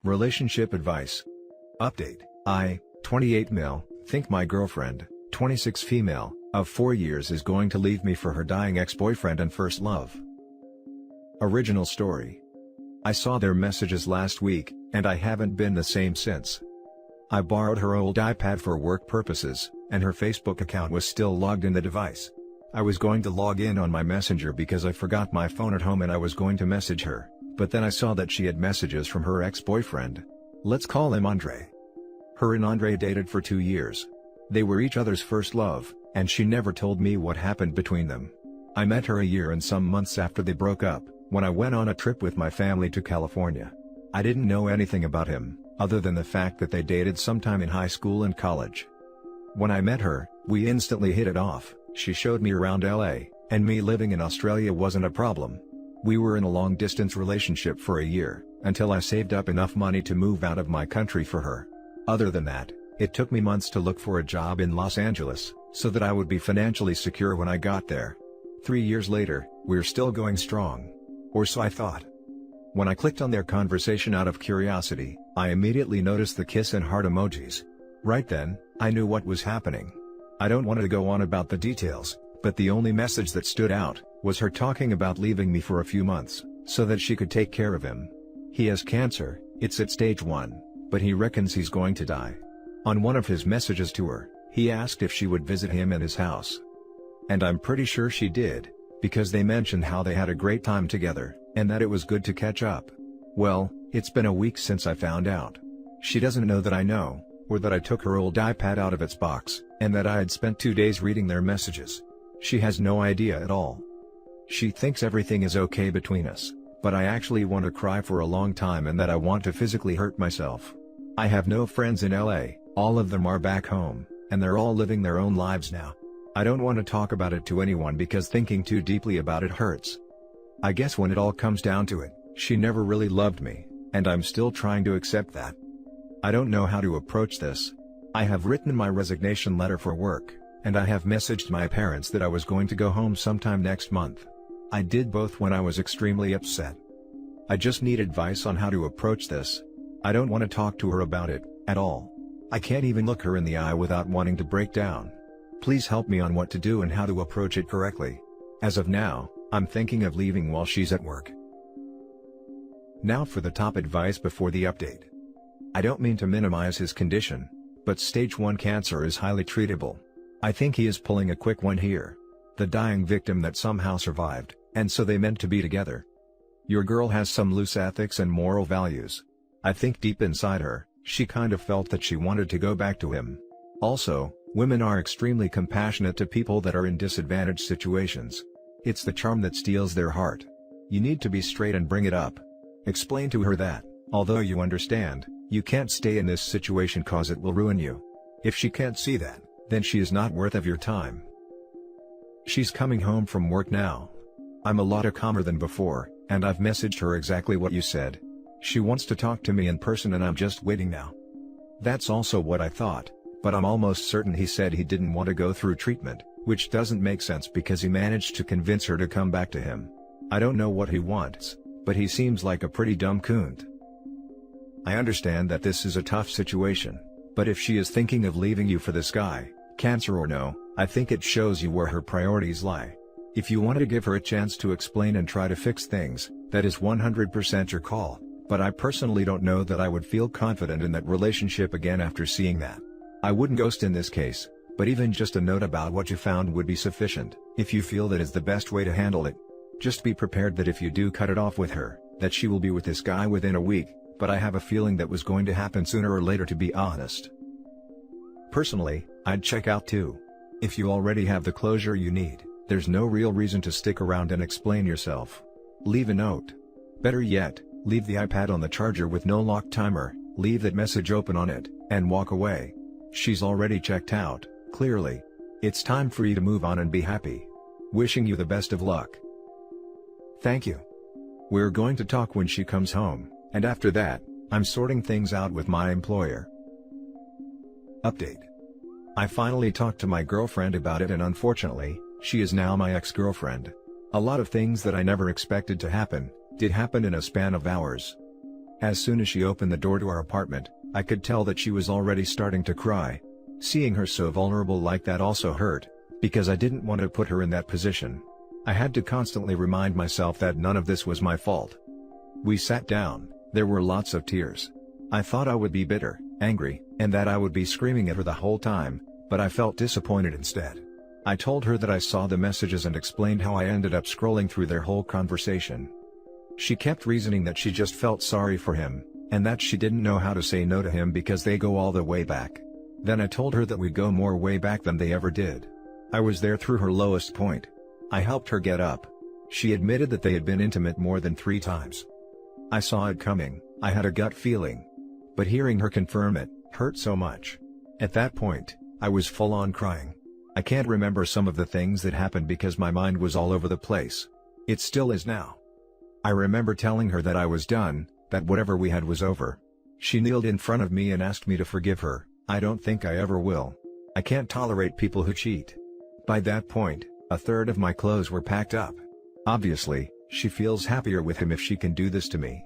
Relationship advice. Update. I, 28 male, think my girlfriend, 26 female, of 4 years is going to leave me for her dying ex-boyfriend and first love. Original story. I saw their messages last week, and I haven't been the same since. I borrowed her old iPad for work purposes, and her Facebook account was still logged in the device. I was going to log in on my Messenger because I forgot my phone at home and I was going to message her, but then I saw that she had messages from her ex-boyfriend. Let's call him Andre. Her and Andre dated for 2 years. They were each other's first love, and she never told me what happened between them. I met her a year and some months after they broke up, when I went on a trip with my family to California. I didn't know anything about him, other than the fact that they dated sometime in high school and college. When I met her, we instantly hit it off. She showed me around LA, and me living in Australia wasn't a problem. We were in a long-distance relationship for a year, until I saved up enough money to move out of my country for her. Other than that, it took me months to look for a job in Los Angeles, so that I would be financially secure when I got there. 3 years later, we're still going strong. Or so I thought. When I clicked on their conversation out of curiosity, I immediately noticed the kiss and heart emojis. Right then, I knew what was happening. I don't want to go on about the details, but the only message that stood out was her talking about leaving me for a few months, so that she could take care of him. He has cancer, it's at stage 1, but he reckons he's going to die. On one of his messages to her, he asked if she would visit him at his house. And I'm pretty sure she did, because they mentioned how they had a great time together, and that it was good to catch up. Well, it's been a week since I found out. She doesn't know that I know, or that I took her old iPad out of its box, and that I had spent 2 days reading their messages. She has no idea at all. She thinks everything is okay between us, but I actually want to cry for a long time and that I want to physically hurt myself. I have no friends in LA, all of them are back home, and they're all living their own lives now. I don't want to talk about it to anyone because thinking too deeply about it hurts. I guess when it all comes down to it, she never really loved me, and I'm still trying to accept that. I don't know how to approach this. I have written my resignation letter for work, and I have messaged my parents that I was going to go home sometime next month. I did both when I was extremely upset. I just need advice on how to approach this. I don't want to talk to her about it, at all. I can't even look her in the eye without wanting to break down. Please help me on what to do and how to approach it correctly. As of now, I'm thinking of leaving while she's at work. Now for the top advice before the update. I don't mean to minimize his condition, but stage 1 cancer is highly treatable. I think he is pulling a quick one here. The dying victim that somehow survived, and so they meant to be together. Your girl has some loose ethics and moral values. I think deep inside her, she kind of felt that she wanted to go back to him. Also, women are extremely compassionate to people that are in disadvantaged situations. It's the charm that steals their heart. You need to be straight and bring it up. Explain to her that, although you understand, you can't stay in this situation cause it will ruin you. If she can't see that, then she is not worth of your time. She's coming home from work now. I'm a lot calmer than before, and I've messaged her exactly what you said. She wants to talk to me in person and I'm just waiting now. That's also what I thought, but I'm almost certain he said he didn't want to go through treatment, which doesn't make sense because he managed to convince her to come back to him. I don't know what he wants, but he seems like a pretty dumb coont. I understand that this is a tough situation, but if she is thinking of leaving you for this guy, cancer or no, I think it shows you where her priorities lie. If you want to give her a chance to explain and try to fix things, that is 100% your call, but I personally don't know that I would feel confident in that relationship again after seeing that. I wouldn't ghost in this case, but even just a note about what you found would be sufficient, if you feel that is the best way to handle it. Just be prepared that if you do cut it off with her, that she will be with this guy within a week, but I have a feeling that was going to happen sooner or later, to be honest. Personally, I'd check out too. If you already have the closure you need, there's no real reason to stick around and explain yourself. Leave a note. Better yet, leave the iPad on the charger with no lock timer, leave that message open on it, and walk away. She's already checked out, clearly. It's time for you to move on and be happy. Wishing you the best of luck. Thank you. We're going to talk when she comes home, and after that, I'm sorting things out with my employer. Update. I finally talked to my girlfriend about it and unfortunately, she is now my ex-girlfriend. A lot of things that I never expected to happen, did happen in a span of hours. As soon as she opened the door to our apartment, I could tell that she was already starting to cry. Seeing her so vulnerable like that also hurt, because I didn't want to put her in that position. I had to constantly remind myself that none of this was my fault. We sat down, there were lots of tears. I thought I would be bitter, angry, and that I would be screaming at her the whole time, but I felt disappointed instead. I told her that I saw the messages and explained how I ended up scrolling through their whole conversation. She kept reasoning that she just felt sorry for him, and that she didn't know how to say no to him because they go all the way back. Then I told her that we go more way back than they ever did. I was there through her lowest point. I helped her get up. She admitted that they had been intimate more than 3 times. I saw it coming, I had a gut feeling. But hearing her confirm it, hurt so much. At that point, I was full on crying. I can't remember some of the things that happened because my mind was all over the place. It still is now. I remember telling her that I was done, that whatever we had was over. She kneeled in front of me and asked me to forgive her. I don't think I ever will. I can't tolerate people who cheat. By that point, a third of my clothes were packed up. Obviously, she feels happier with him if she can do this to me.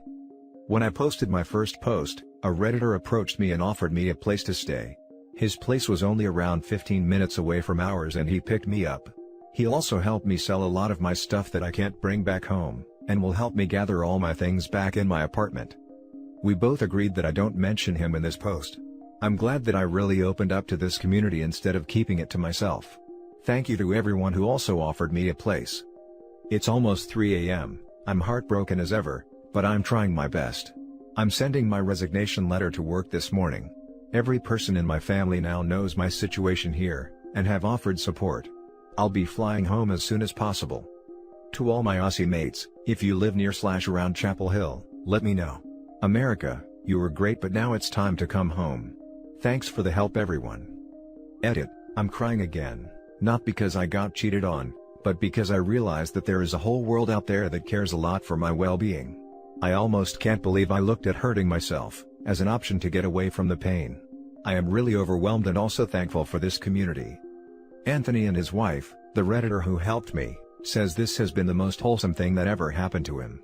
When I posted my first post, a Redditor approached me and offered me a place to stay. His place was only around 15 minutes away from ours and he picked me up. He'll also help me sell a lot of my stuff that I can't bring back home, and will help me gather all my things back in my apartment. We both agreed that I don't mention him in this post. I'm glad that I really opened up to this community instead of keeping it to myself. Thank you to everyone who also offered me a place. It's almost 3 a.m., I'm heartbroken as ever, but I'm trying my best. I'm sending my resignation letter to work this morning. Every person in my family now knows my situation here, and have offered support. I'll be flying home as soon as possible. To all my Aussie mates, if you live near/around Chapel Hill, let me know. America, you were great but now it's time to come home. Thanks for the help everyone. Edit, I'm crying again, not because I got cheated on, but because I realized that there is a whole world out there that cares a lot for my well-being. I almost can't believe I looked at hurting myself as an option to get away from the pain. I am really overwhelmed and also thankful for this community. Anthony and his wife, the Redditor who helped me, says this has been the most wholesome thing that ever happened to him.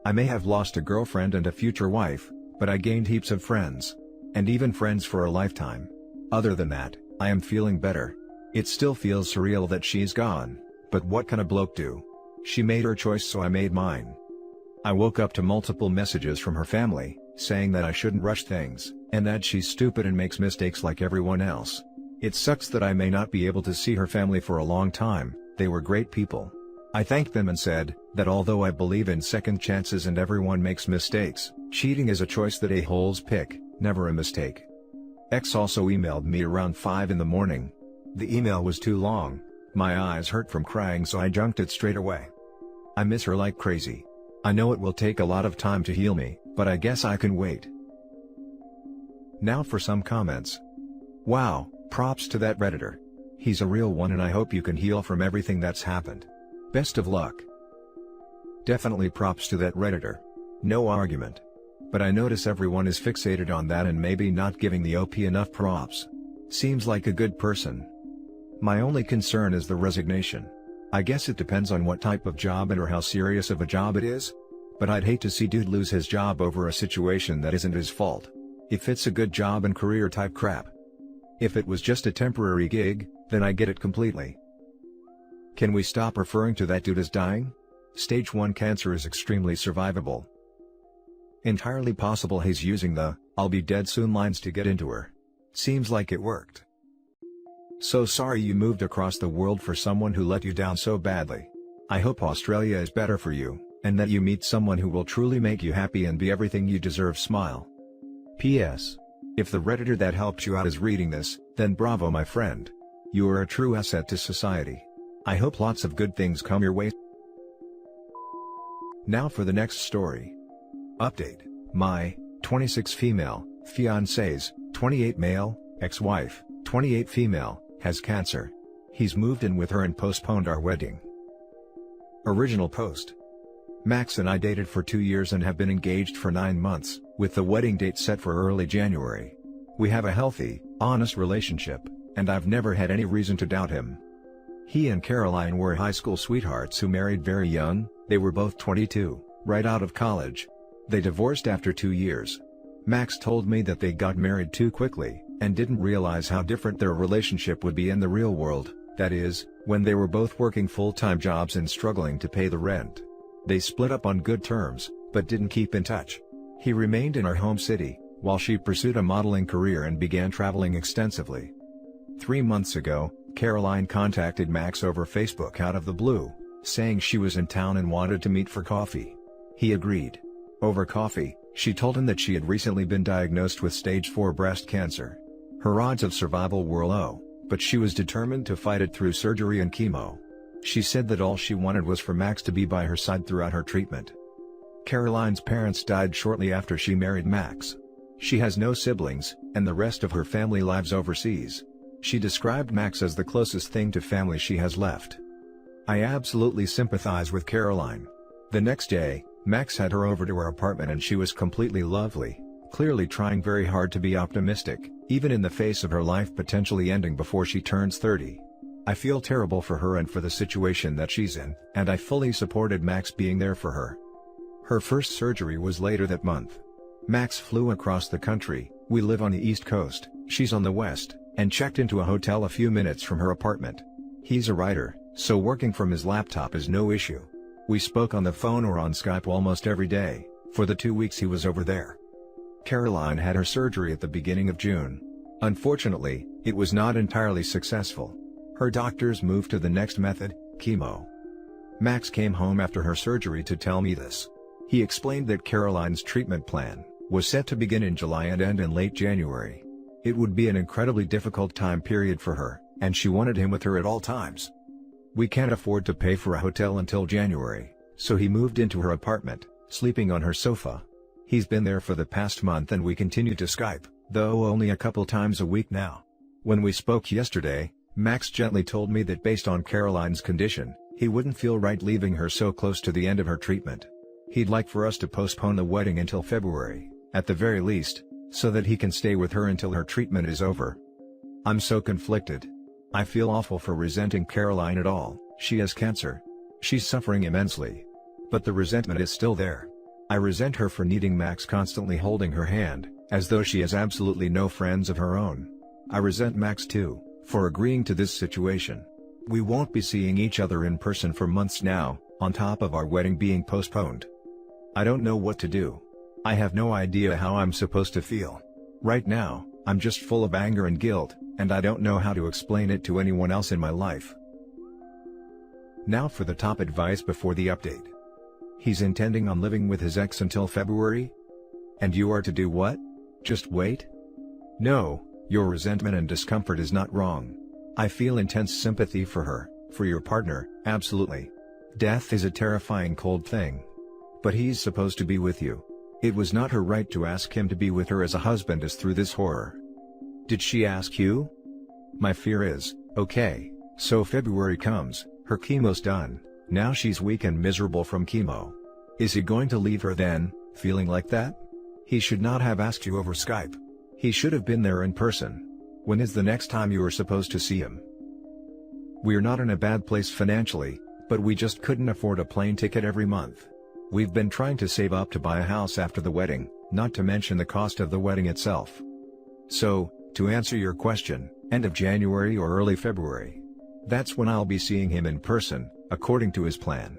I may have lost a girlfriend and a future wife, but I gained heaps of friends. And even friends for a lifetime. Other than that, I am feeling better. It still feels surreal that she's gone, but what can a bloke do? She made her choice so I made mine. I woke up to multiple messages from her family, saying that I shouldn't rush things, and that she's stupid and makes mistakes like everyone else. It sucks that I may not be able to see her family for a long time, they were great people. I thanked them and said, that although I believe in second chances and everyone makes mistakes, cheating is a choice that a-holes pick, never a mistake. X also emailed me around 5 in the morning. The email was too long, my eyes hurt from crying so I junked it straight away. I miss her like crazy. I know it will take a lot of time to heal me, but I guess I can wait. Now for some comments. Wow, props to that Redditor. He's a real one and I hope you can heal from everything that's happened. Best of luck. Definitely props to that Redditor. No argument. But I notice everyone is fixated on that and maybe not giving the OP enough props. Seems like a good person. My only concern is the resignation. I guess it depends on what type of job and or how serious of a job it is. But I'd hate to see dude lose his job over a situation that isn't his fault. If it's a good job and career type crap. If it was just a temporary gig, then I get it completely. Can we stop referring to that dude as dying? Stage 1 cancer is extremely survivable. Entirely possible he's using the, "I'll be dead soon" lines to get into her. Seems like it worked. So sorry you moved across the world for someone who let you down so badly. I hope Australia is better for you, and that you meet someone who will truly make you happy and be everything you deserve. Smile. P.S. If the Redditor that helped you out is reading this, then bravo my friend. You are a true asset to society. I hope lots of good things come your way. Now for the next story. Update. My 26 female fiancé's 28 male ex-wife 28 female has cancer. He's moved in with her and postponed our wedding. Original post. Max and I dated for 2 years and have been engaged for 9 months, with the wedding date set for early January. We have a healthy, honest relationship, and I've never had any reason to doubt him. He and Caroline were high school sweethearts who married very young. They were both 22, right out of college. They divorced after 2 years. Max told me that they got married too quickly, and didn't realize how different their relationship would be in the real world, that is, when they were both working full-time jobs and struggling to pay the rent. They split up on good terms, but didn't keep in touch. He remained in her home city, while she pursued a modeling career and began traveling extensively. 3 months ago, Caroline contacted Max over Facebook out of the blue, saying she was in town and wanted to meet for coffee. He agreed. Over coffee, she told him that she had recently been diagnosed with stage 4 breast cancer. Her odds of survival were low, but she was determined to fight it through surgery and chemo. She said that all she wanted was for Max to be by her side throughout her treatment. Caroline's parents died shortly after she married Max. She has no siblings, and the rest of her family lives overseas. She described Max as the closest thing to family she has left. I absolutely sympathize with Caroline. The next day, Max had her over to her apartment and she was completely lovely, clearly trying very hard to be optimistic, even in the face of her life potentially ending before she turns 30. I feel terrible for her and for the situation that she's in, and I fully supported Max being there for her. Her first surgery was later that month. Max flew across the country, we live on the East Coast, she's on the West, and checked into a hotel a few minutes from her apartment. He's a writer, so working from his laptop is no issue. We spoke on the phone or on Skype almost every day, for the 2 weeks he was over there. Caroline had her surgery at the beginning of June. Unfortunately, it was not entirely successful. Her doctors moved to the next method, chemo. Max came home after her surgery to tell me this. He explained that Caroline's treatment plan was set to begin in July and end in late January. It would be an incredibly difficult time period for her, and she wanted him with her at all times. We can't afford to pay for a hotel until January, so he moved into her apartment, sleeping on her sofa. He's been there for the past month and we continue to Skype, though only a couple times a week now. When we spoke yesterday, Max gently told me that based on Caroline's condition, he wouldn't feel right leaving her so close to the end of her treatment. He'd like for us to postpone the wedding until February, at the very least, so that he can stay with her until her treatment is over. I'm so conflicted. I feel awful for resenting Caroline at all. She has cancer. She's suffering immensely. But the resentment is still there. I resent her for needing Max constantly holding her hand, as though she has absolutely no friends of her own. I resent Max too, for agreeing to this situation. We won't be seeing each other in person for months now, on top of our wedding being postponed. I don't know what to do. I have no idea how I'm supposed to feel. Right now, I'm just full of anger and guilt, and I don't know how to explain it to anyone else in my life. Now for the top advice before the update. He's intending on living with his ex until February? And you are to do what? Just wait? No, your resentment and discomfort is not wrong. I feel intense sympathy for her, for your partner, absolutely. Death is a terrifying cold thing. But he's supposed to be with you. It was not her right to ask him to be with her as a husband is through this horror. Did she ask you? My fear is, okay, so February comes, her chemo's done, now she's weak and miserable from chemo. Is he going to leave her then, feeling like that? He should not have asked you over Skype. He should have been there in person. When is the next time you are supposed to see him? We're not in a bad place financially, but we just couldn't afford a plane ticket every month. We've been trying to save up to buy a house after the wedding, not to mention the cost of the wedding itself. So, to answer your question, end of January or early February. That's when I'll be seeing him in person, according to his plan.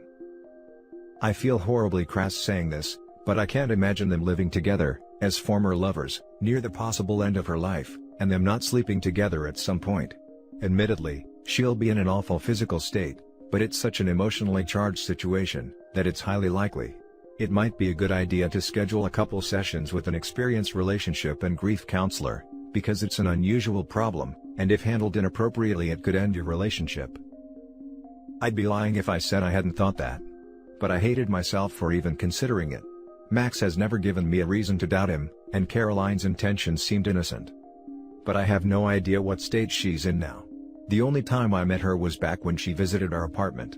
I feel horribly crass saying this, but I can't imagine them living together, as former lovers, near the possible end of her life, and them not sleeping together at some point. Admittedly, she'll be in an awful physical state, but it's such an emotionally charged situation, that it's highly likely. It might be a good idea to schedule a couple sessions with an experienced relationship and grief counselor, because it's an unusual problem, and if handled inappropriately it could end your relationship. I'd be lying if I said I hadn't thought that. But I hated myself for even considering it. Max has never given me a reason to doubt him, and Caroline's intentions seemed innocent. But I have no idea what state she's in now. The only time I met her was back when she visited our apartment.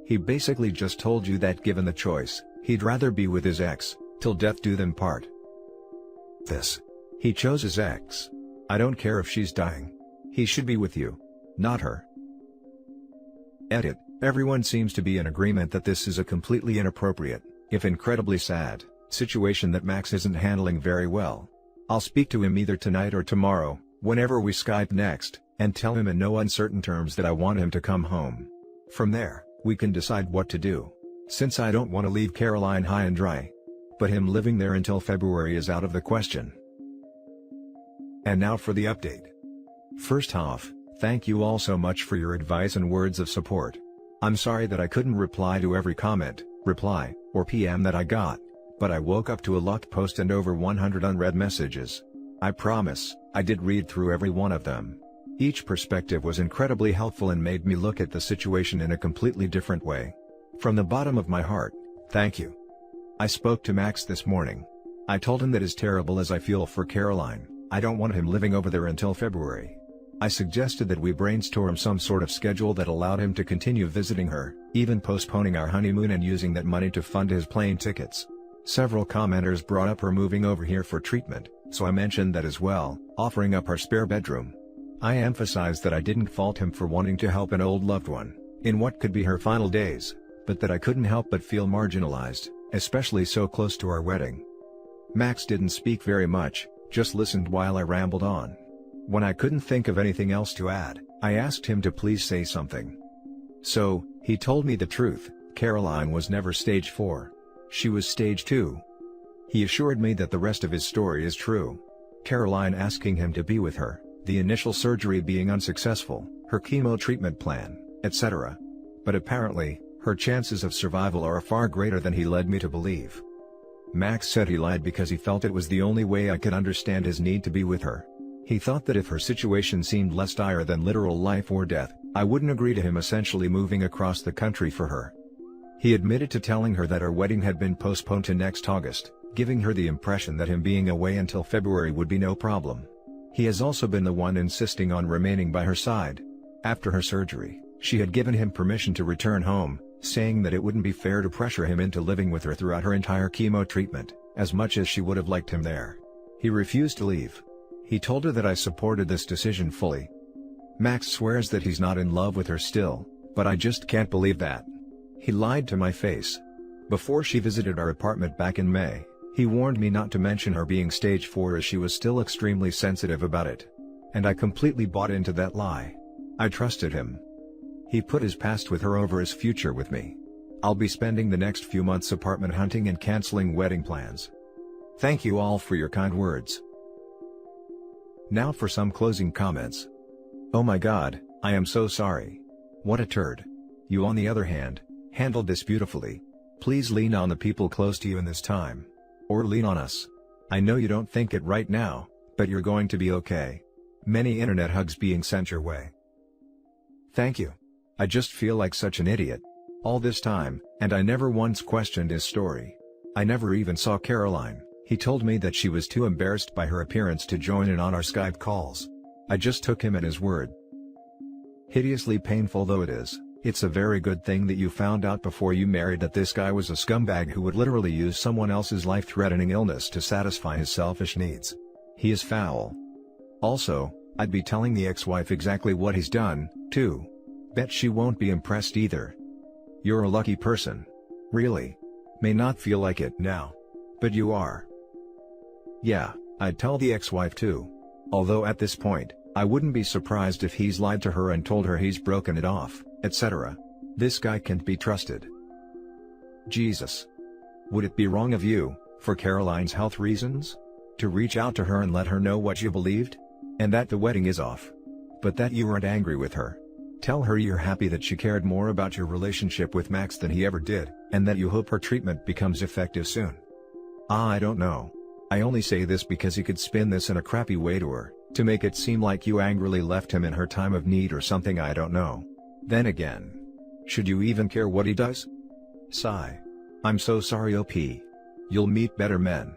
He basically just told you that given the choice, he'd rather be with his ex, till death do them part. He chose his ex. I don't care if she's dying. He should be with you. Not her. Edit. Everyone seems to be in agreement that this is a completely inappropriate, If incredibly sad, situation that Max isn't handling very well. I'll speak to him either tonight or tomorrow, whenever we Skype next, and tell him in no uncertain terms that I want him to come home. From there, we can decide what to do. Since I don't want to leave Caroline high and dry. But him living there until February is out of the question. And now for the update. First off, thank you all so much for your advice and words of support. I'm sorry that I couldn't reply to every comment, reply, or PM that I got, but I woke up to a locked post and over 100 unread messages. I promise, I did read through every one of them. Each perspective was incredibly helpful and made me look at the situation in a completely different way. From the bottom of my heart, thank you. I spoke to Max this morning. I told him that as terrible as I feel for Caroline, I don't want him living over there until February. I suggested that we brainstorm some sort of schedule that allowed him to continue visiting her, even postponing our honeymoon and using that money to fund his plane tickets. Several commenters brought up her moving over here for treatment, so I mentioned that as well, offering up our spare bedroom. I emphasized that I didn't fault him for wanting to help an old loved one, in what could be her final days, but that I couldn't help but feel marginalized, especially so close to our wedding. Max didn't speak very much, just listened while I rambled on. When I couldn't think of anything else to add, I asked him to please say something. So, he told me the truth. Caroline was never stage 4. She was stage 2. He assured me that the rest of his story is true. Caroline asking him to be with her, the initial surgery being unsuccessful, her chemo treatment plan, etc. But apparently, her chances of survival are far greater than he led me to believe. Max said he lied because he felt it was the only way I could understand his need to be with her. He thought that if her situation seemed less dire than literal life or death, I wouldn't agree to him essentially moving across the country for her. He admitted to telling her that our wedding had been postponed to next August, giving her the impression that him being away until February would be no problem. He has also been the one insisting on remaining by her side. After her surgery, she had given him permission to return home, saying that it wouldn't be fair to pressure him into living with her throughout her entire chemo treatment, as much as she would have liked him there. He refused to leave. He told her that I supported this decision fully. Max swears that he's not in love with her still, but I just can't believe that. He lied to my face. Before she visited our apartment back in May, he warned me not to mention her being stage 4 as she was still extremely sensitive about it. And I completely bought into that lie. I trusted him. He put his past with her over his future with me. I'll be spending the next few months apartment hunting and canceling wedding plans. Thank you all for your kind words. Now for some closing comments. Oh my god, I am so sorry. What a turd. You on the other hand, handled this beautifully. Please lean on the people close to you in this time. Or lean on us. I know you don't think it right now, but you're going to be okay. Many internet hugs being sent your way. Thank you. I just feel like such an idiot. All this time, and I never once questioned his story. I never even saw Caroline. He told me that she was too embarrassed by her appearance to join in on our Skype calls. I just took him at his word. Hideously painful though it is, it's a very good thing that you found out before you married that this guy was a scumbag who would literally use someone else's life-threatening illness to satisfy his selfish needs. He is foul. Also, I'd be telling the ex-wife exactly what he's done, too. Bet she won't be impressed either. You're a lucky person. Really. May not feel like it now. But you are. Yeah, I'd tell the ex-wife too. Although at this point, I wouldn't be surprised if he's lied to her and told her he's broken it off, etc. This guy can't be trusted. Jesus. Would it be wrong of you, for Caroline's health reasons, to reach out to her and let her know what you believed? And that the wedding is off. But that you weren't angry with her. Tell her you're happy that she cared more about your relationship with Max than he ever did, and that you hope her treatment becomes effective soon. I don't know. I only say this because he could spin this in a crappy way to her, to make it seem like you angrily left him in her time of need or something. I don't know. Then again, should you even care what he does? Sigh. I'm so sorry OP. You'll meet better men.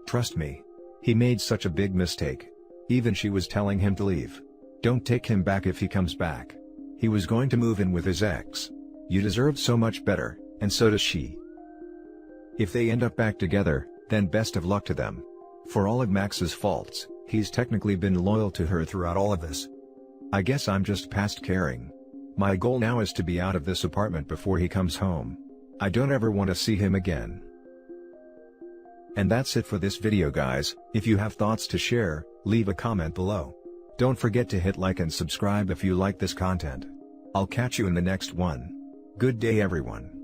Trust me. He made such a big mistake. Even she was telling him to leave. Don't take him back if he comes back. He was going to move in with his ex. You deserve so much better, and so does she. If they end up back together, then best of luck to them. For all of Max's faults, he's technically been loyal to her throughout all of this. I guess I'm just past caring. My goal now is to be out of this apartment before he comes home. I don't ever want to see him again. And that's it for this video guys. If you have thoughts to share, leave a comment below. Don't forget to hit like and subscribe if you like this content. I'll catch you in the next one. Good day everyone.